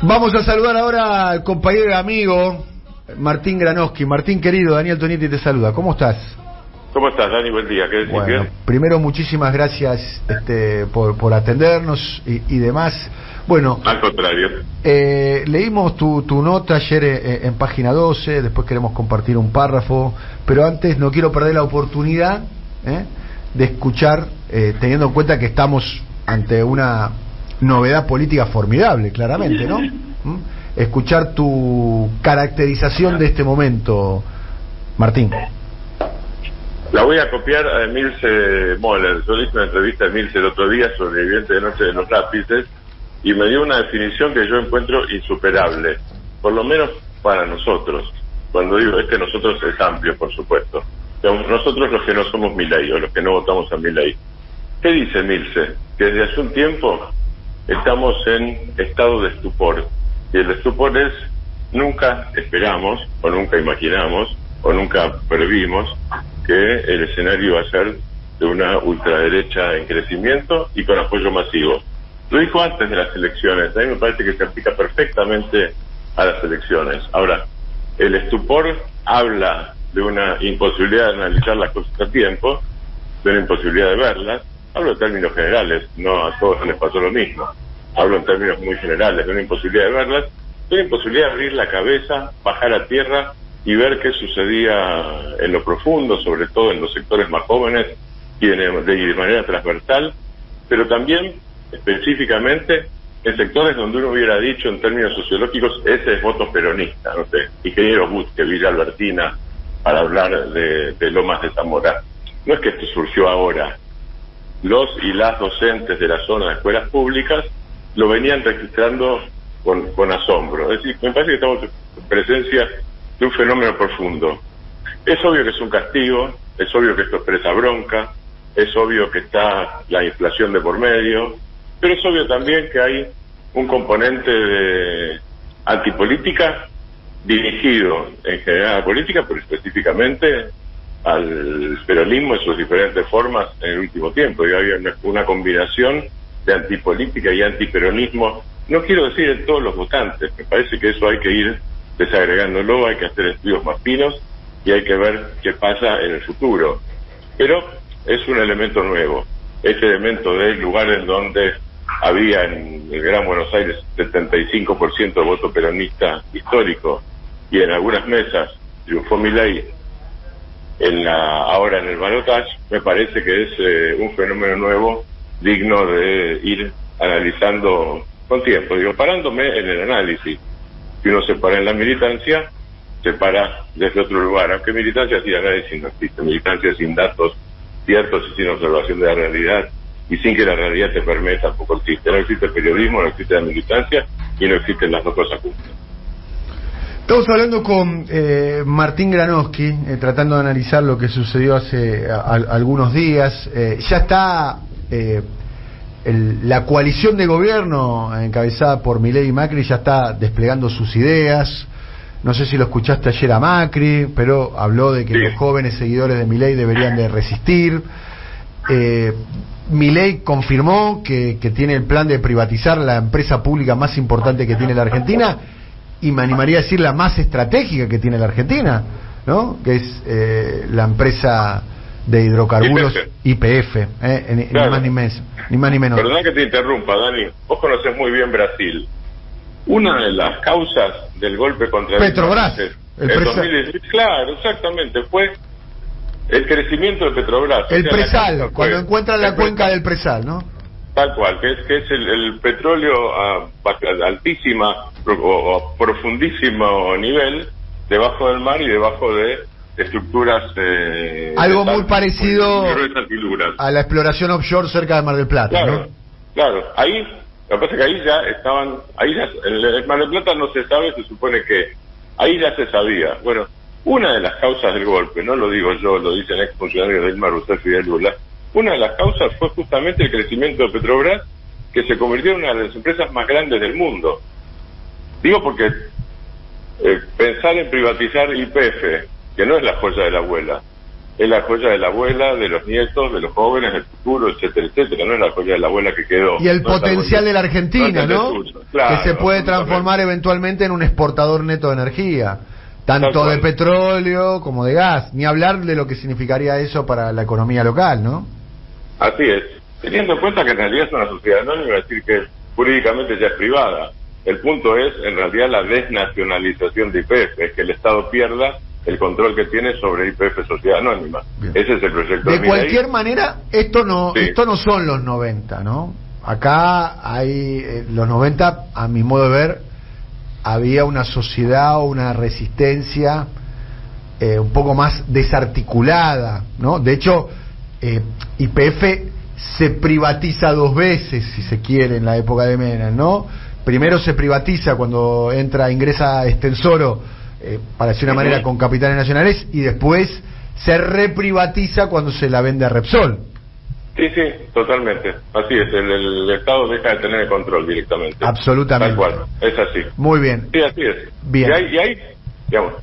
Vamos a saludar ahora al compañero y amigo Martín Granowski. Martín, querido, Daniel Tonietti te saluda. ¿Cómo estás? ¿Cómo estás, Dani? Buen día. ¿Qué decís? Bueno, ¿Bien? primero, muchísimas gracias por atendernos y demás. Bueno, al contrario. Leímos tu nota ayer en página 12, después queremos compartir un párrafo, pero antes no quiero perder la oportunidad de escuchar, teniendo en cuenta que estamos ante una novedad política formidable, claramente, ¿no? Escuchar tu caracterización de este momento, Martín. La voy a copiar a Emilce Moller. Yo le hice una entrevista a Emilce el otro día, sobreviviente de Noche de los Lápices, y me dio una definición que yo encuentro insuperable, por lo menos para nosotros. Cuando digo nosotros es amplio, por supuesto. Nosotros los que no somos Milei, o los que no votamos a Milei. ¿Qué dice Emilce? Que desde hace un tiempo estamos en estado de estupor. Y el estupor es, nunca esperamos, o nunca imaginamos, o nunca previmos que el escenario iba a ser de una ultraderecha en crecimiento y con apoyo masivo. Lo dijo antes de las elecciones. A mí me parece que se aplica perfectamente a las elecciones. Ahora, el estupor habla de una imposibilidad de analizar las cosas a tiempo, de una imposibilidad de verlas. Hablo en términos generales, no a todos les pasó lo mismo. Hablo en términos muy generales, de una imposibilidad de verlas, de una imposibilidad de abrir la cabeza, bajar a tierra y ver qué sucedía en lo profundo, sobre todo en los sectores más jóvenes y de manera transversal, pero también específicamente en sectores donde uno hubiera dicho en términos sociológicos, ese es voto peronista, no sé, Ingeniero Busque, Villa Albertina, para hablar de Lomas de Zamora. No es que esto surgió ahora. Los y las docentes de la zona de escuelas públicas lo venían registrando con asombro. Es decir, me parece que estamos en presencia de un fenómeno profundo. Es obvio que es un castigo, es obvio que esto expresa bronca, es obvio que está la inflación de por medio, pero es obvio también que hay un componente de antipolítica dirigido en general a la política, pero específicamente al peronismo en sus diferentes formas en el último tiempo. Y había una combinación de antipolítica y antiperonismo, no quiero decir en todos los votantes, me parece que eso hay que ir desagregándolo, hay que hacer estudios más finos y hay que ver qué pasa en el futuro. Pero es un elemento nuevo, ese elemento del lugar en donde había en el Gran Buenos Aires 75% de voto peronista histórico y en algunas mesas triunfó Milei ahora en el balotaje, me parece que es un fenómeno nuevo digno de ir analizando con tiempo, parándome en el análisis. Si uno se para en la militancia, se para desde otro lugar, aunque militancia sin análisis no existe, militancia sin datos ciertos y sin observación de la realidad y sin que la realidad te permee tampoco existe. No existe periodismo, no existe la militancia y no existen las dos cosas juntas. Estamos hablando con Martín Granowski, tratando de analizar lo que sucedió hace algunos días. Ya está la coalición de gobierno encabezada por Milei y Macri, ya está desplegando sus ideas. No sé si lo escuchaste ayer a Macri, pero habló de que sí, los jóvenes seguidores de Milei deberían de resistir. Milei confirmó que tiene el plan de privatizar la empresa pública más importante que tiene la Argentina, y me animaría a decir la más estratégica que tiene la Argentina, ¿no? Que es la empresa de hidrocarburos YPF, claro. Ni más ni menos. Perdón que te interrumpa, Dani. Vos conocés muy bien Brasil. Una de las causas del golpe contra Petrobras, el 2016, claro, exactamente, fue el crecimiento de Petrobras. El presal, cuando encuentran la cuenca del presal, ¿no? Tal cual, que es el petróleo a altísima o profundísimo nivel debajo del mar y debajo de estructuras algo muy parecido a la exploración offshore cerca de Mar del Plata, claro, ¿no? Claro, ahí lo que pasa es que ahí ya estaban, en el Mar del Plata no se sabe, se supone que ahí ya se sabía. Bueno, una de las causas del golpe, no lo digo yo, lo dicen exfuncionarios de Dilma Rousseff y de Lula, una de las causas fue justamente el crecimiento de Petrobras, que se convirtió en una de las empresas más grandes del mundo. Digo porque pensar en privatizar YPF, que no es la joya de la abuela, es la joya de la abuela, de los nietos, de los jóvenes, del futuro, etcétera, etcétera. No es la joya de la abuela que quedó. Y el potencial de la Argentina, ¿no? Claro, que se puede transformar eventualmente en un exportador neto de energía, tanto de petróleo como de gas. Ni hablar de lo que significaría eso para la economía local, ¿no? Así es. Teniendo en cuenta que en realidad es una sociedad anónima, es decir, que jurídicamente ya es privada. El punto es, en realidad, la desnacionalización de YPF, es que el Estado pierda el control que tiene sobre YPF Sociedad Anónima. Bien. Ese es el proyecto. De cualquier manera, esto no son los 90, ¿no? Acá hay, los 90, a mi modo de ver, había una sociedad o una resistencia un poco más desarticulada, ¿no? De hecho, YPF se privatiza 2 veces, si se quiere, en la época de Menem, ¿no? Primero se privatiza cuando ingresa Extensoro, para decir una manera, con capitales nacionales, y después se reprivatiza cuando se la vende a Repsol. Sí, totalmente. Así es, el Estado deja de tener el control directamente. Absolutamente. Tal cual, es así. Muy bien. Sí, así es. Bien. Y hay, digamos,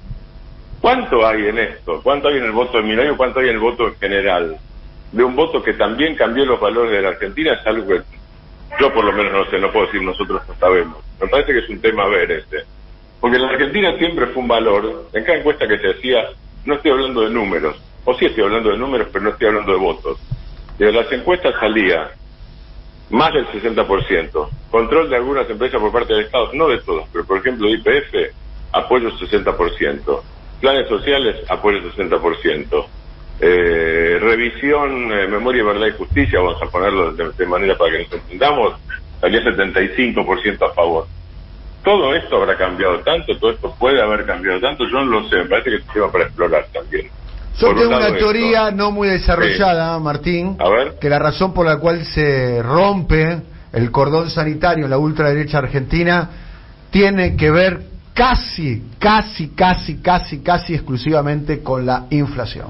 ¿cuánto hay en esto? ¿Cuánto hay en el voto de Milei? ¿Cuánto hay en el voto en general? De un voto que también cambió los valores de la Argentina, es algo que yo por lo menos no sé, no puedo decir nosotros no sabemos. Me parece que es un tema a ver Porque la Argentina siempre fue un valor. En cada encuesta que se hacía, no estoy hablando de números, o sí estoy hablando de números, pero no estoy hablando de votos. De las encuestas salía más del 60%, control de algunas empresas por parte del Estado, no de todos, pero por ejemplo YPF, apoyo 60%, planes sociales, apoyo 60%, revisión, memoria, verdad y justicia, vamos a ponerlo de manera para que nos entendamos, salía 75% a favor. Todo esto habrá cambiado tanto, todo esto puede haber cambiado tanto, yo no lo sé, me parece que es un tema para explorar también. Yo tengo una teoría no muy desarrollada, Martín, a ver, que la razón por la cual se rompe el cordón sanitario en la ultraderecha argentina tiene que ver casi exclusivamente con la inflación.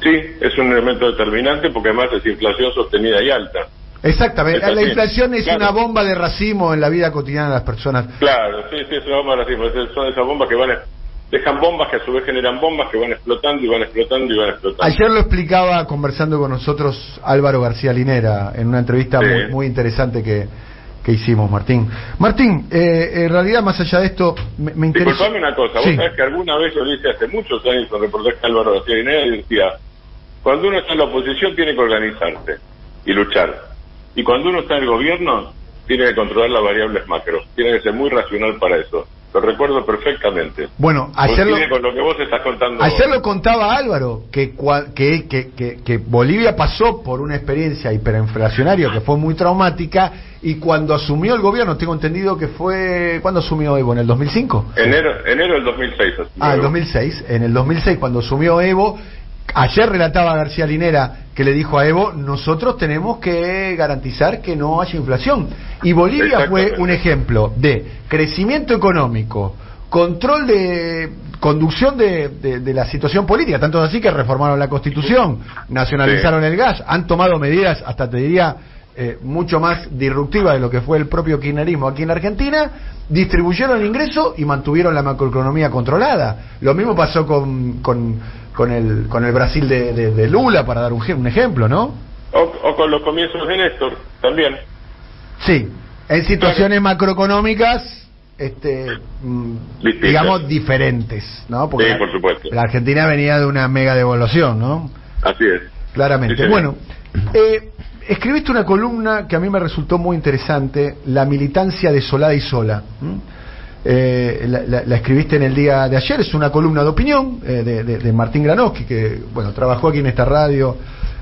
Sí, es un elemento determinante porque además es inflación sostenida y alta. Exactamente, la inflación es una bomba de racimo en la vida cotidiana de las personas. Claro, sí, es una bomba de racimo, son esas bombas que dejan bombas que a su vez generan bombas que van explotando y van explotando y van explotando. Ayer lo explicaba conversando con nosotros Álvaro García Linera en una entrevista muy interesante que hicimos, Martín. Martín, en realidad más allá de esto me interesa... Disculpame una cosa, vos sabés que alguna vez yo lo hice hace muchos años con reportaje a Álvaro García Linera y decía, cuando uno está en la oposición tiene que organizarse y luchar, y cuando uno está en el gobierno tiene que controlar las variables macro, tiene que ser muy racional para eso. Lo recuerdo perfectamente. Bueno, ayer con lo que vos estás contando. Ayer lo contaba Álvaro, que Bolivia pasó por una experiencia hiperinflacionaria que fue muy traumática, y cuando asumió el gobierno, tengo entendido que fue... ¿Cuándo asumió Evo? ¿En el 2005? Enero del 2006. El 2006. En el 2006, cuando asumió Evo, ayer relataba García Linera que le dijo a Evo, nosotros tenemos que garantizar que no haya inflación. Y Bolivia fue un ejemplo de crecimiento económico, control de conducción de la situación política, tanto así que reformaron la Constitución, nacionalizaron el gas, han tomado medidas, hasta te diría, mucho más disruptivas de lo que fue el propio kirchnerismo aquí en Argentina, distribuyeron el ingreso y mantuvieron la macroeconomía controlada. Lo mismo pasó con el Brasil de Lula, para dar un ejemplo, ¿no? O con los comienzos de Néstor, también. Sí, en situaciones macroeconómicas, digamos, diferentes, ¿no? Porque sí, por supuesto. La Argentina venía de una mega devaluación, ¿no? Así es. Claramente. Sí, bueno, escribiste una columna que a mí me resultó muy interesante, La militancia desolada y sola. La escribiste en el día de ayer, es una columna de opinión de Martín Granowski, que bueno, trabajó aquí en esta radio,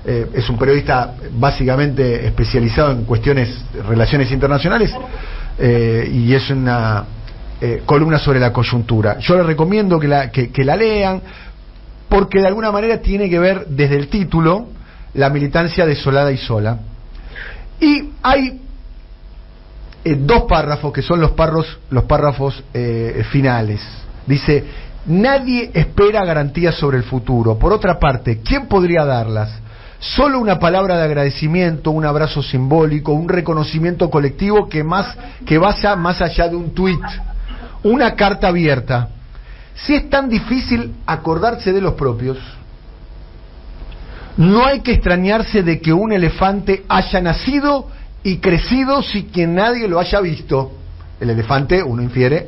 es un periodista básicamente especializado en cuestiones de relaciones internacionales, y es una columna sobre la coyuntura. Yo les recomiendo que la lean, porque de alguna manera tiene que ver, desde el título, la militancia desolada y sola. Y hay dos párrafos que son los párrafos finales. Dice: nadie espera garantías sobre el futuro. Por otra parte, ¿quién podría darlas? Solo una palabra de agradecimiento, un abrazo simbólico, un reconocimiento colectivo que vaya más allá de un tuit, una carta abierta. Si es tan difícil acordarse de los propios, No hay que extrañarse de que un elefante haya nacido y crecido sin que nadie lo haya visto. El elefante, uno infiere,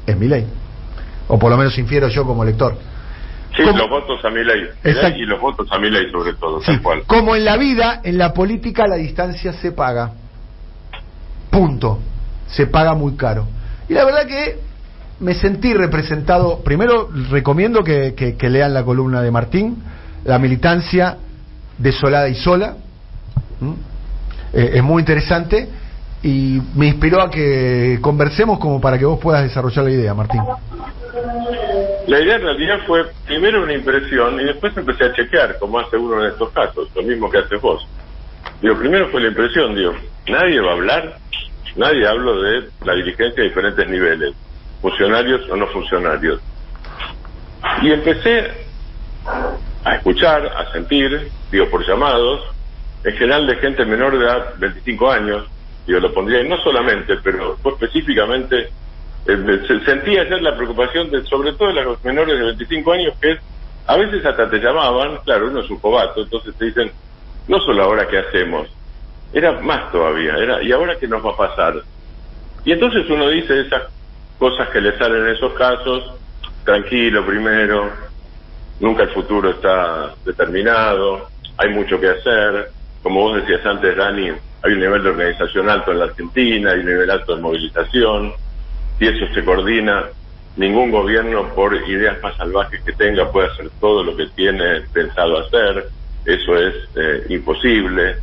es Milei. O por lo menos infiero yo como lector. Sí, los votos a Milei. Y los votos a Milei sobre todo, sí, tal cual. Como en la vida, en la política la distancia se paga. Punto. Se paga muy caro. Y la verdad que me sentí representado. Primero recomiendo que lean la columna de Martín, La militancia desolada y sola. Es muy interesante y me inspiró a que conversemos como para que vos puedas desarrollar la idea, Martín. La idea en realidad fue primero una impresión y después empecé a chequear, como hace uno en estos casos, lo mismo que haces vos. Primero fue la impresión, nadie va a hablar, nadie habla de la dirigencia a diferentes niveles, funcionarios o no funcionarios. Y empecé a escuchar, a sentir, por llamados, en general de gente menor de edad, 25 años, lo pondría, y no solamente, pero fue específicamente, se sentía ayer la preocupación sobre todo de los menores de 25 años, que a veces hasta te llamaban, claro, uno es un cobato, entonces te dicen, no solo ahora qué hacemos, era más todavía, ¿y ahora qué nos va a pasar? Y entonces uno dice esas cosas que le salen en esos casos, tranquilo primero, nunca el futuro está determinado, hay mucho que hacer, como vos decías antes, Dani, hay un nivel de organización alto en la Argentina, hay un nivel alto de movilización, si eso se coordina, ningún gobierno, por ideas más salvajes que tenga, puede hacer todo lo que tiene pensado hacer, eso es imposible.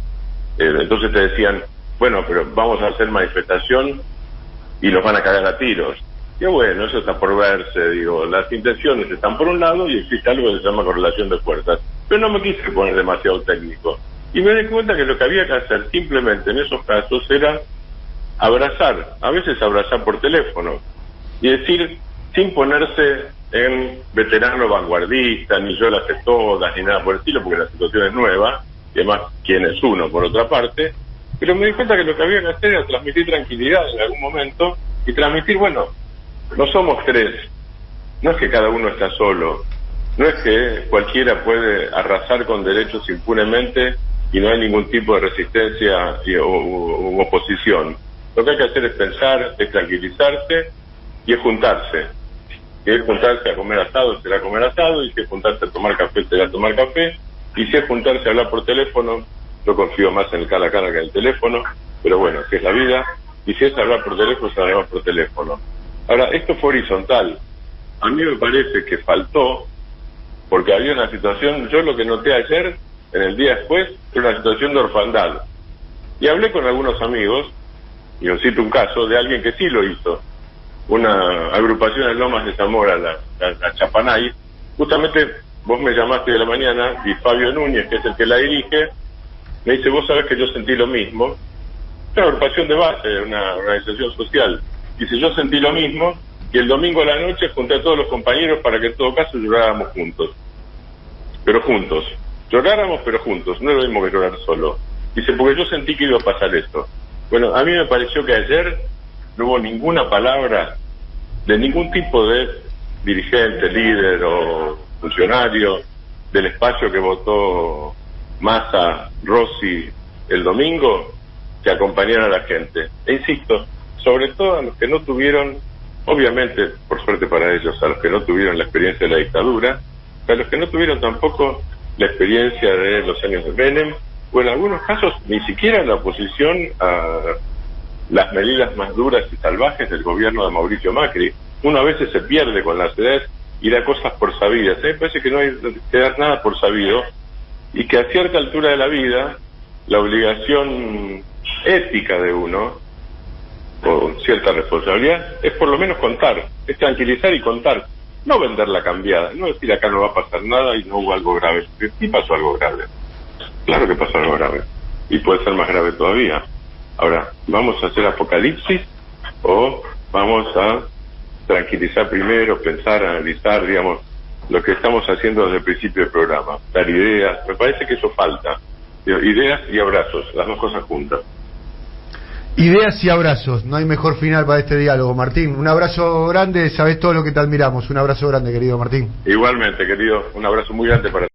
Entonces te decían, bueno, pero vamos a hacer manifestación y los van a cagar a tiros. Y bueno, eso está por verse, las intenciones están por un lado y existe algo que se llama correlación de fuerzas. Pero no me quise poner demasiado técnico. Y me di cuenta que lo que había que hacer simplemente en esos casos era abrazar, a veces abrazar por teléfono, y decir, sin ponerse en veterano vanguardista, ni yo las sé todas, ni nada por el estilo, porque la situación es nueva, y además, ¿quién es uno, por otra parte? Pero me di cuenta que lo que había que hacer era transmitir tranquilidad en algún momento, y transmitir, bueno, no somos tres, no es que cada uno está solo, no es que cualquiera puede arrasar con derechos impunemente y no hay ningún tipo de resistencia u oposición. Lo que hay que hacer es pensar, es tranquilizarse y es juntarse. Si es juntarse a comer asado, será comer asado, y si es juntarse a tomar café, será tomar café, y si es juntarse a hablar por teléfono, yo confío más en el cara a cara que en el teléfono, pero bueno, si es la vida, y si es hablar por teléfono, se hablar por teléfono. Ahora, esto fue horizontal. A mí me parece que faltó, porque había una situación, yo lo que noté ayer, en el día después, era una situación de orfandad. Y hablé con algunos amigos, y os cito un caso de alguien que sí lo hizo, una agrupación en Lomas de Zamora, la Chapanay. Justamente vos me llamaste de la mañana y Fabio Núñez, que es el que la dirige, me dice, vos sabés que yo sentí lo mismo. Es una agrupación de base, una organización social. Dice, yo sentí lo mismo, y el domingo a la noche junté a todos los compañeros para que en todo caso lloráramos juntos. Pero juntos. Lloráramos pero juntos, no es lo mismo que llorar solo. Dice, porque yo sentí que iba a pasar esto. Bueno, a mí me pareció que ayer no hubo ninguna palabra de ningún tipo de dirigente, líder o funcionario del espacio que votó Massa, Rossi el domingo, que acompañara a la gente. E insisto, sobre todo a los que no tuvieron, obviamente, por suerte para ellos, a los que no tuvieron la experiencia de la dictadura, a los que no tuvieron tampoco la experiencia de los años de Menem, o en algunos casos ni siquiera la oposición a las medidas más duras y salvajes del gobierno de Mauricio Macri. Uno a veces se pierde con las edades y da cosas por sabidas. Me parece que no hay que dar nada por sabido, y que a cierta altura de la vida la obligación ética de uno, con cierta responsabilidad, es por lo menos contar, es tranquilizar y contar, no vender la cambiada, no decir acá no va a pasar nada y no hubo algo grave. Sí pasó algo grave, claro que pasó algo grave, y puede ser más grave todavía. Ahora, ¿vamos a hacer apocalipsis o vamos a tranquilizar primero, pensar, analizar, digamos, lo que estamos haciendo desde el principio del programa, dar ideas? Me parece que eso falta, ideas y abrazos, las dos cosas juntas. Ideas y abrazos, no hay mejor final para este diálogo, Martín. Un abrazo grande, sabés todo lo que te admiramos. Un abrazo grande, querido Martín. Igualmente, querido, un abrazo muy grande para